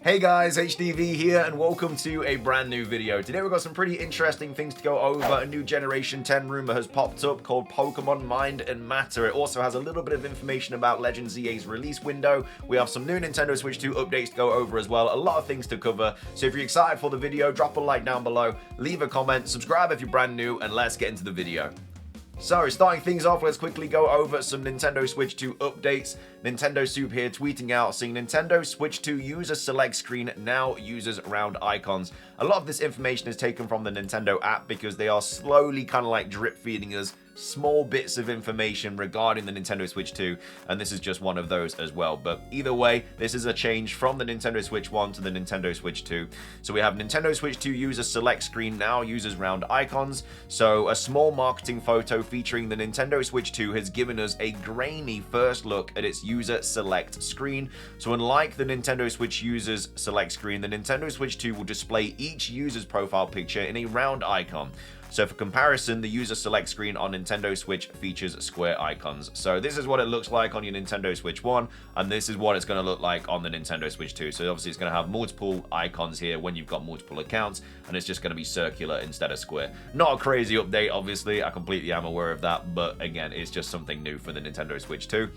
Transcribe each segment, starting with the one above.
Hey guys, HDvee here and welcome to a brand new video. Today we've got some pretty interesting things to go over. A new Generation 10 rumor has popped up called Pokemon Mind and Matter. It also has a little bit of information about Legend ZA's release window. We have some new Nintendo Switch 2 updates to go over as well. A lot of things to cover. So if you're excited for the video, drop a like down below, leave a comment, subscribe if you're brand new, and let's get into the video. So, starting things off, let's quickly go over some Nintendo Switch 2 updates. Nintendo Soup here tweeting out, saying Nintendo Switch 2 user select screen now uses round icons. A lot of this information is taken from the Nintendo app because they are slowly kind of like drip feeding us small bits of information regarding the Nintendo Switch 2, and this is just one of those as well. But either way, this is a change from the Nintendo Switch 1 to the Nintendo Switch 2. So we have Nintendo Switch 2 user select screen now uses round icons. So a small marketing photo featuring the Nintendo Switch 2 has given us a grainy first look at its user select screen. So unlike the Nintendo Switch user's select screen, the Nintendo Switch 2 will display each user's profile picture in a round icon. So for comparison, the user select screen on Nintendo Switch features square icons. So this is what it looks like on your Nintendo Switch 1, and this is what it's going to look like on the Nintendo Switch 2. So obviously it's going to have multiple icons here when you've got multiple accounts, and it's just going to be circular instead of square. Not a crazy update, obviously, I completely am aware of that, but again, it's just something new for the Nintendo Switch 2.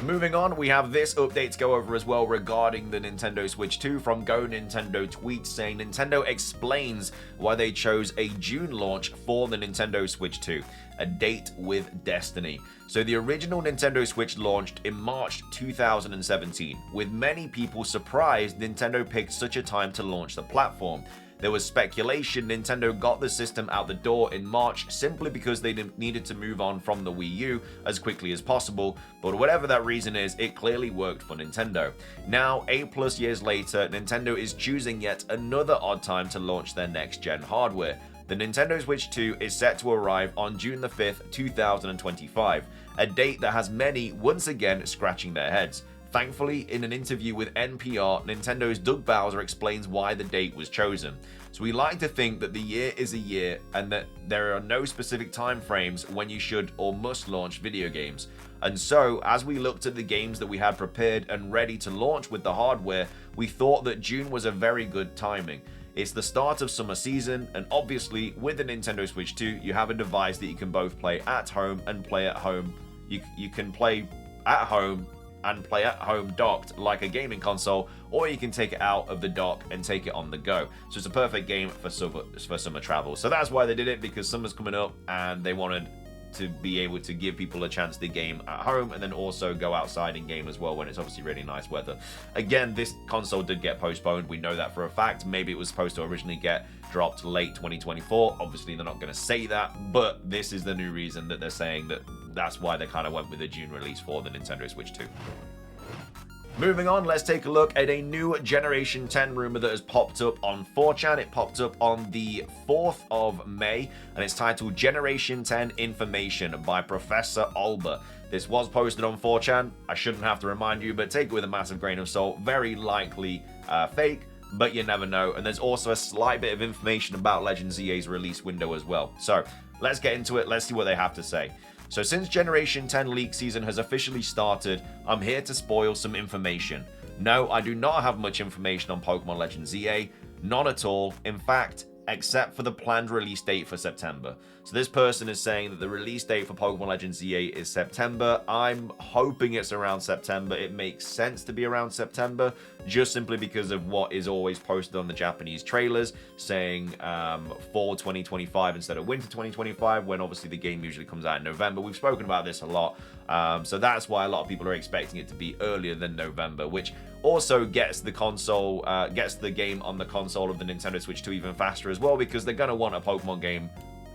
Moving on, we have this update to go over as well regarding the Nintendo Switch 2 from Go Nintendo tweets saying Nintendo explains why they chose a June launch for the Nintendo Switch 2, a date with destiny. So the original Nintendo Switch launched in March 2017, with many people surprised Nintendo picked such a time to launch the platform. There was speculation Nintendo got the system out the door in March simply because they needed to move on from the Wii U as quickly as possible, but whatever that reason is, it clearly worked for Nintendo. Now, 8+ years later, Nintendo is choosing yet another odd time to launch their next-gen hardware. The Nintendo Switch 2 is set to arrive on June the 5th, 2025, a date that has many once again scratching their heads. Thankfully, in an interview with NPR, Nintendo's Doug Bowser explains why the date was chosen. So we like to think that the year is a year and that there are no specific time frames when you should or must launch video games. And so, as we looked at the games that we had prepared and ready to launch with the hardware, we thought that June was a very good timing. It's the start of summer season, and obviously with the Nintendo Switch 2, you have a device that you can both play at home and play at home. You can play at home and play at home docked like a gaming console, or you can take it out of the dock and take it on the go. So it's a perfect game for summer travel. So that's why they did it, because summer's coming up and they wanted to be able to give people a chance to game at home and then also go outside and game as well when it's obviously really nice weather. Again, this console did get postponed. We know that for a fact. Maybe it was supposed to originally get dropped late 2024. Obviously, they're not going to say that, but this is the new reason that they're saying that that's why they kind of went with a June release for the Nintendo Switch 2. Moving on, let's take a look at a new Generation 10 rumor that has popped up on 4chan. It popped up on the 4th of May, and it's titled Generation 10 Information by Professor Olber. This was posted on 4chan. I shouldn't have to remind you, but take it with a massive grain of salt. Very likely fake, but you never know. And there's also a slight bit of information about Legend ZA's release window as well. So let's get into it. Let's see what they have to say. So since Generation 10 leak season has officially started, I'm here to spoil some information. No, I do not have much information on Pokemon Legend ZA, none at all. In fact, except for the planned release date for September. So this person is saying that the release date for Pokemon Legends ZA is September. I'm hoping it's around September. It makes sense to be around September, just simply because of what is always posted on the Japanese trailers, saying fall 2025 instead of winter 2025, when obviously the game usually comes out in November. We've spoken about this a lot, so that's why a lot of people are expecting it to be earlier than November, which also gets the console, gets the game on the console of the Nintendo Switch 2 even faster as well, because they're going to want a Pokemon game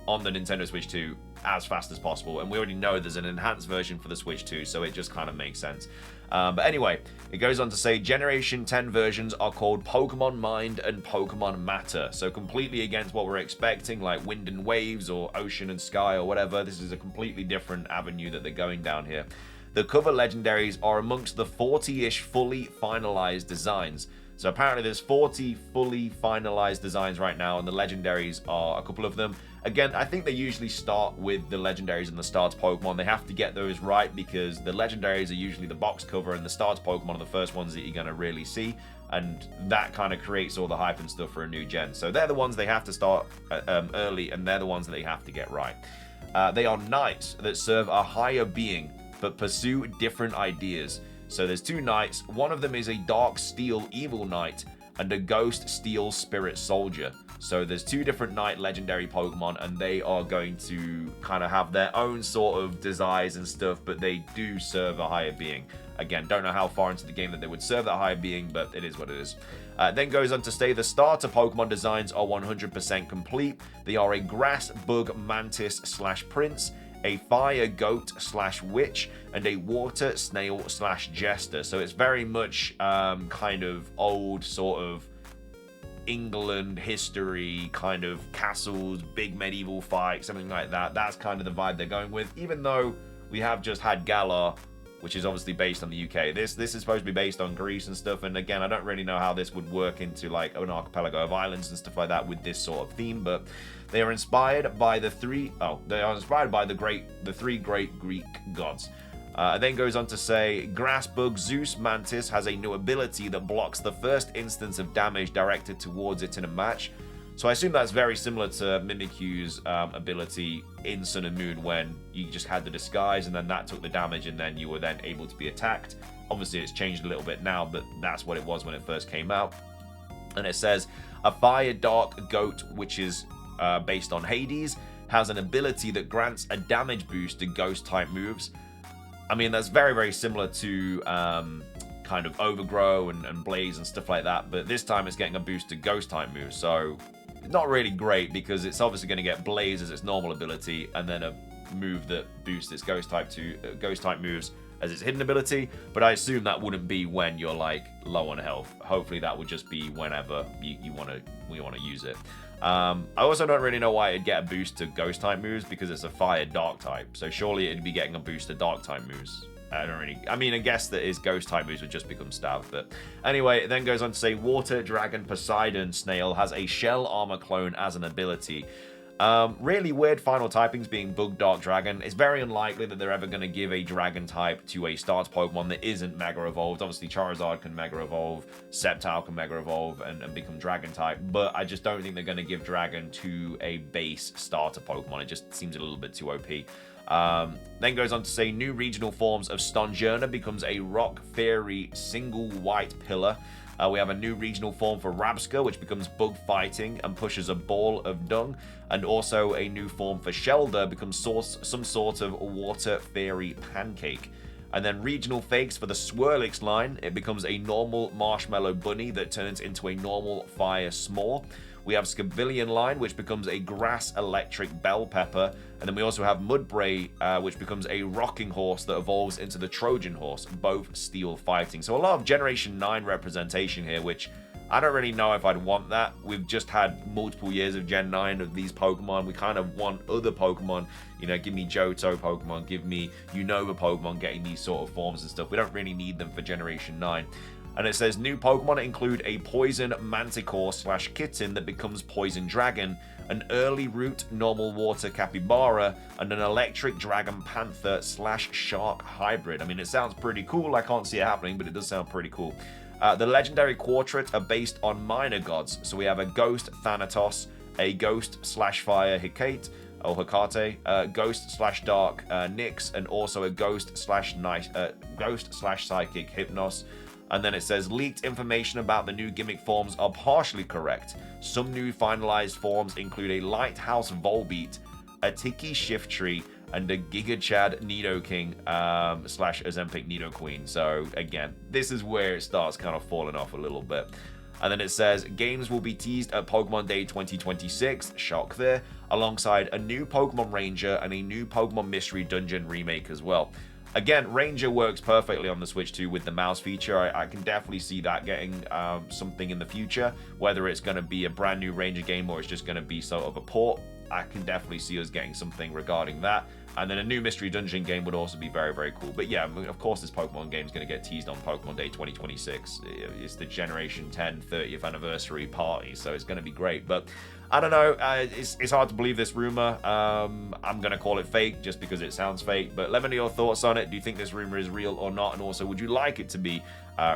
on the Nintendo Switch 2 as fast as possible, and we already know there's an enhanced version for the Switch 2, so it just kind of makes sense. But anyway, it goes on to say Generation 10 versions are called Pokemon Mind and Pokemon Matter, so completely against what we're expecting, like Wind and Waves or Ocean and Sky or whatever. This is a completely different avenue that they're going down here. The cover legendaries are amongst the 40-ish fully finalized designs. So apparently there's 40 fully finalized designs right now, and the legendaries are a couple of them. Again, I think they usually start with the legendaries and the starter Pokemon. They have to get those right because the legendaries are usually the box cover, and the starter Pokemon are the first ones that you're going to really see. And that kind of creates all the hype and stuff for a new gen. So they're the ones they have to start early, and they're the ones that they have to get right. They are knights that serve a higher being, but pursue different ideas. So there's 2 knights. One of them is a Dark Steel Evil Knight and a Ghost Steel Spirit Soldier. So there's 2 different knight legendary Pokemon, and they are going to kind of have their own sort of desires and stuff, but they do serve a higher being. Again, don't know how far into the game that they would serve that higher being, but it is what it is. Then goes on to say the starter Pokemon designs are 100% complete. They are a Grass Bug Mantis / Prince, a Fire Goat / Witch, and a Water Snail / Jester. So it's very much kind of old sort of England history, kind of castles, big medieval fights, something like that. That's kind of the vibe they're going with, even though we have just had Galar, which is obviously based on the UK. This is supposed to be based on Greece and stuff, and again, I don't really know how this would work into like an archipelago of islands and stuff like that with this sort of theme, but they are inspired by the three great Greek gods. Then goes on to say, Grassbug Zeus Mantis has a new ability that blocks the first instance of damage directed towards it in a match. So I assume that's very similar to Mimikyu's ability in Sun and Moon, when you just had the disguise and then that took the damage and then you were then able to be attacked. Obviously it's changed a little bit now, but that's what it was when it first came out. And it says, a Fire Dark Goat, which is based on HDvee, has an ability that grants a damage boost to Ghost-type moves. I mean, that's very, very similar to kind of Overgrow and Blaze and stuff like that, but this time it's getting a boost to Ghost-type moves, so not really great because it's obviously going to get Blaze as its normal ability and then a move that boosts its Ghost-type moves as its hidden ability, but I assume that wouldn't be when you're like low on health. Hopefully that would just be whenever you want to use it. I also don't really know why it'd get a boost to Ghost-type moves because it's a Fire Dark type, so surely it'd be getting a boost to Dark-type memoves. I guess that his Ghost-type moves would just become Stab, but anyway, it then goes on to say Water Dragon Poseidon Snail has a Shell Armor clone as an ability. Really weird final typings being Bug Dark Dragon. It's very unlikely that they're ever going to give a Dragon type to a starter Pokemon that isn't Mega Evolved. Obviously, Charizard can Mega Evolve, Sceptile can Mega Evolve and become Dragon type, but I just don't think they're going to give Dragon to a base starter Pokemon. It just seems a little bit too OP. Then goes on to say new regional forms of Stonjourner becomes a Rock Fairy single white pillar. We have a new regional form for Rabska, which becomes bug fighting and pushes a ball of dung. And also a new form for Shelder becomes some sort of water fairy pancake. And then regional fakes for the Swirlix line. It becomes a normal marshmallow bunny that turns into a normal fire s'more. We have Scavillion line, which becomes a grass electric bell pepper. And then we also have Mudbray, which becomes a rocking horse that evolves into the Trojan horse, both steel fighting. So a lot of Generation 9 representation here, which I don't really know if I'd want that. We've just had multiple years of Gen 9 of these Pokemon. We kind of want other Pokemon, give me Johto Pokemon, give me Unova Pokemon getting these sort of forms and stuff. We don't really need them for Generation 9. And it says new Pokemon include a Poison Manticore / Kitten that becomes Poison Dragon, an Early Root Normal Water Capybara, and an Electric Dragon Panther / Shark Hybrid. I mean, it sounds pretty cool. I can't see it happening, but it does sound pretty cool. The legendary Quartet are based on minor gods. So we have a Ghost Thanatos, a Ghost / Fire Hecate, or Hecate, Ghost / Dark Nyx, and also a Ghost / Psychic Hypnos. And then it says leaked information about the new gimmick forms are partially correct. Some new finalized forms include a Lighthouse Volbeat, a Tiki Shiftry, and a Gigachad Nidoking / Ozempic Nidoqueen. So again, this is where it starts kind of falling off a little bit. And then it says games will be teased at Pokemon Day 2026, shock there, alongside a new Pokemon Ranger and a new Pokemon Mystery Dungeon remake as well. Again, Ranger works perfectly on the Switch 2 with the mouse feature. I can definitely see that getting something in the future, whether it's going to be a brand new Ranger game or it's just going to be sort of a port. I can definitely see us getting something regarding that. And then a new Mystery Dungeon game would also be very, very cool. But yeah, of course this Pokemon game is going to get teased on Pokemon Day 2026. It's the Generation 10 30th anniversary party, so it's going to be great. But I don't know, it's hard to believe this rumor. I'm going to call it fake just because it sounds fake. But let me know your thoughts on it. Do you think this rumor is real or not? And also, would you like it to be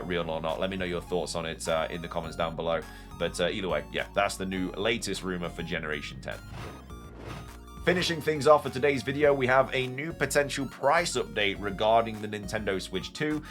real or not? Let me know your thoughts on it in the comments down below. But either way, yeah, that's the new latest rumor for Generation 10. Finishing things off for today's video, we have a new potential price update regarding the Nintendo Switch 2.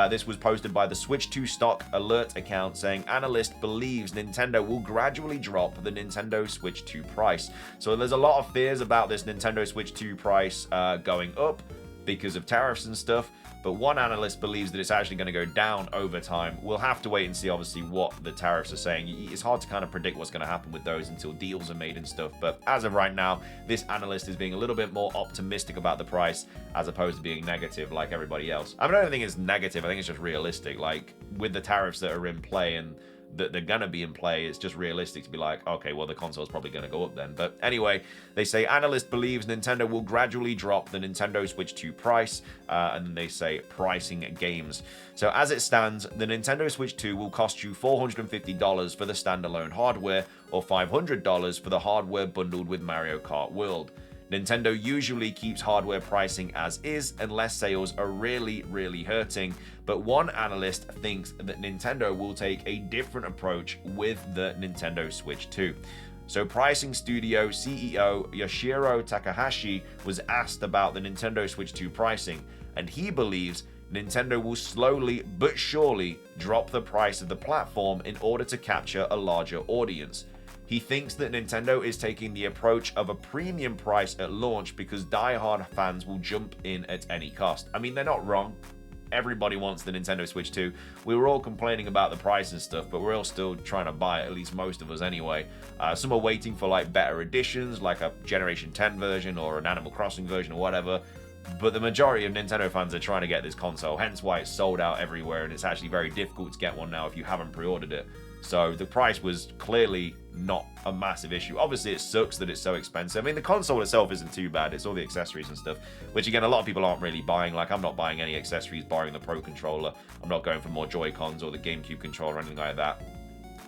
This was posted by the Switch 2 stock alert account saying, analyst believes Nintendo will gradually drop the Nintendo Switch 2 price. So there's a lot of fears about this Nintendo Switch 2 price going up because of tariffs and stuff. But one analyst believes that it's actually going to go down over time. We'll have to wait and see, obviously, what the tariffs are saying. It's hard to kind of predict what's going to happen with those until deals are made and stuff. But as of right now, this analyst is being a little bit more optimistic about the price as opposed to being negative like everybody else. I don't think it's negative. I think it's just realistic. Like, with the tariffs that are in play and that they're gonna be in play, it's just realistic to be like, okay, well, the console's probably gonna go up then. But anyway, they say analyst believes Nintendo will gradually drop the Nintendo Switch 2 price, and then they say pricing games. So as it stands, the Nintendo Switch 2 will cost you $450 for the standalone hardware, or $500 for the hardware bundled with Mario Kart World. Nintendo usually keeps hardware pricing as is unless sales are really, really hurting, but one analyst thinks that Nintendo will take a different approach with the Nintendo Switch 2. So Pricing Studio CEO Yoshiro Takahashi was asked about the Nintendo Switch 2 pricing, and he believes Nintendo will slowly but surely drop the price of the platform in order to capture a larger audience. He thinks that Nintendo is taking the approach of a premium price at launch because die-hard fans will jump in at any cost. I mean, they're not wrong. Everybody wants the Nintendo Switch 2. We were all complaining about the price and stuff, but we're all still trying to buy it, at least most of us anyway. Some are waiting for like better editions, like a Generation 10 version or an Animal Crossing version or whatever. But the majority of Nintendo fans are trying to get this console, hence why it's sold out everywhere, and it's actually very difficult to get one now if you haven't pre-ordered it. So the price was clearly not a massive issue. Obviously, it sucks that it's so expensive. I mean, the console itself isn't too bad. It's all the accessories and stuff, which again, a lot of people aren't really buying. Like, I'm not buying any accessories, barring the Pro Controller. I'm not going for more Joy-Cons or the GameCube controller or anything like that.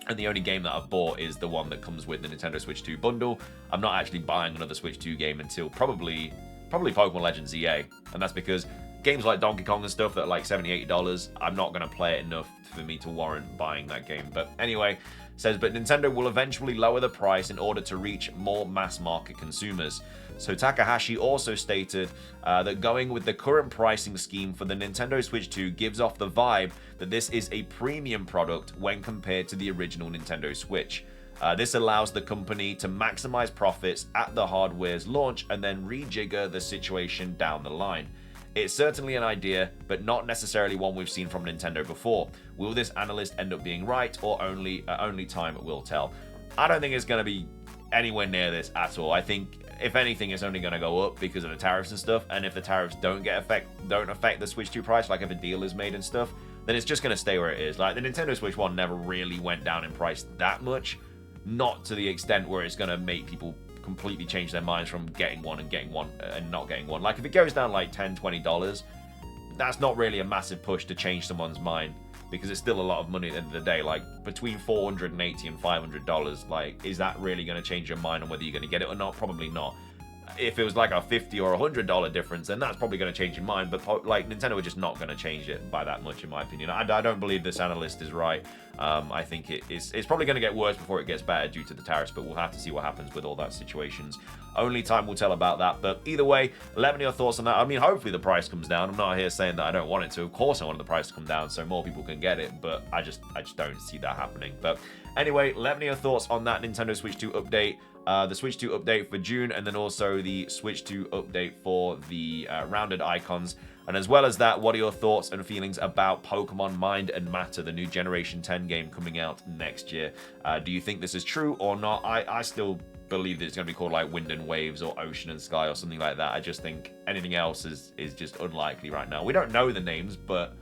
And the only game that I've bought is the one that comes with the Nintendo Switch 2 bundle. I'm not actually buying another Switch 2 game until probably Pokemon Legends EA. And that's because games like Donkey Kong and stuff that are like $70, $80, I'm not going to play it enough for me to warrant buying that game. But anyway, says, but Nintendo will eventually lower the price in order to reach more mass market consumers. So Takahashi also stated that going with the current pricing scheme for the Nintendo Switch 2 gives off the vibe that this is a premium product when compared to the original Nintendo Switch. This allows the company to maximize profits at the hardware's launch and then rejigger the situation down the line. It's certainly an idea, but not necessarily one we've seen from Nintendo before. Will this analyst end up being right, or only time will tell? I don't think it's going to be anywhere near this at all. I think, if anything, it's only going to go up because of the tariffs and stuff. And if the tariffs don't affect the Switch 2 price, like if a deal is made and stuff, then it's just going to stay where it is. Like, the Nintendo Switch 1 never really went down in price that much, not to the extent where it's going to make people completely change their minds from getting one and not getting one. Like, if it goes down like $10-20, that's not really a massive push to change someone's mind, because it's still a lot of money at the end of the day. Like, between $480 and $500, like, is that really going to change your mind on whether you're going to get it or not? Probably not. If it was like a $50 or $100 difference, then that's probably going to change your mind. But like, Nintendo are just not going to change it by that much, in my opinion. I don't believe this analyst is right. I think it's probably going to get worse before it gets better due to the tariffs, but we'll have to see what happens with all that situations. Only time will tell about that. But either way, let me know your thoughts on that. I mean, hopefully the price comes down. I'm not here saying that I don't want it to. Of course I want the price to come down so more people can get it, but I just don't see that happening. But anyway, let me know your thoughts on that Nintendo Switch 2 update. The Switch 2 update for June, and then also the Switch 2 update for the rounded icons. And as well as that, what are your thoughts and feelings about Pokemon Mind and Matter, the new Generation 10 game coming out next year? Do you think this is true or not? I still believe that it's going to be called like Wind and Waves or Ocean and Sky or something like that. I just think anything else is just unlikely right now. We don't know the names, but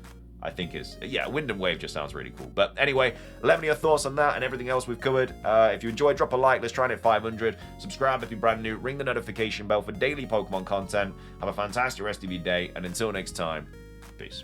I think is, yeah, Wind and Wave just sounds really cool. But anyway, let me know your thoughts on that and everything else we've covered. If you enjoyed, drop a like. Let's try and hit 500. Subscribe if you're brand new. Ring the notification bell for daily Pokemon content. Have a fantastic rest of your day. And until next time, peace.